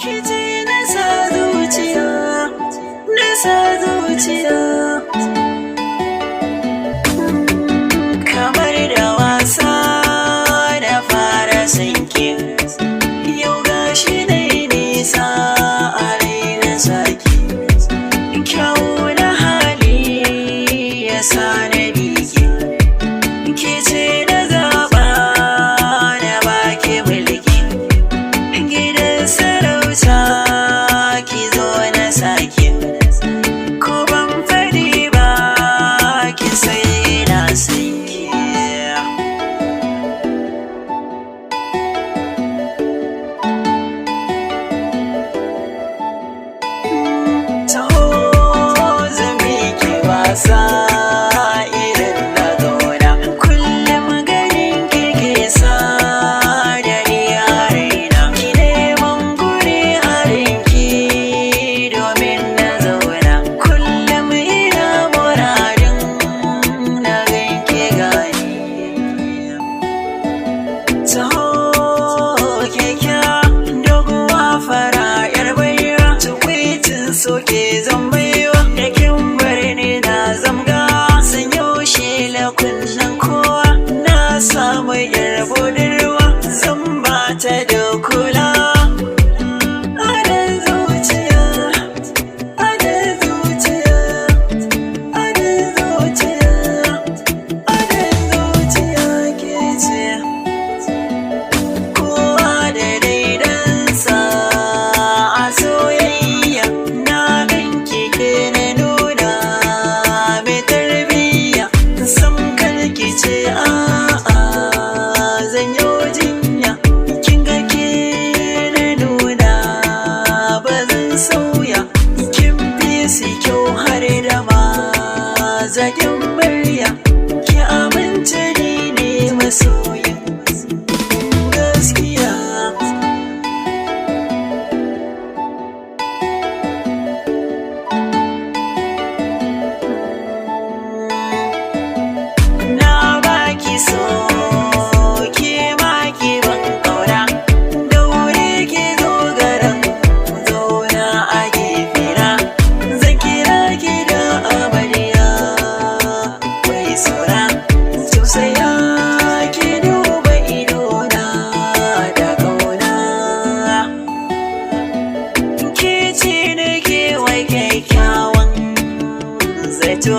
Kici nasa zuciya, nasa zuciya. Kamar da wasa da fara sanki, yau gashi nai nisa a raina saki. Kyau na hali ya sa na biki, kici na zaɓa na baki mulki. Gidan sarauta ki zo na sake, ko ban faɗi ba ki sai na sanki. Taho zan miki wasa irin na zauna, kullum ganin ki ke sa da ni a raina. Ki neman guri a ranki domin na zauna, kullum ina muradin na ganki gani. Taho kyakkyawa doguwa fara yar baiwa, tukwitin soke zan baiwa, da kin bar ni na zamga. Sanyo shela kunnen kowa, na samu yar budurwa, zan bata da kulawa. Adon zuciya, adon zuciya, adon zuciya, adon zuciya ke ce. Kowa da daidansa a soyayya, na ganki ke na nuna mai tarbiyya. Sam karki ce a'a zan yi jinya, kin ga ke na nuna ba zan sauya. Kin fi su kyau har da ma zaƙin murya, ki amince ni ne masoyin gaskiya. Na baki so, ke ma ki ban ƙauna, daure ki zo garin zauna a gefena. Zan kira ki da amarya mai saura, tausaya ki duba idona da ƙauna. Ke ce nake wa kyakkyawan zato.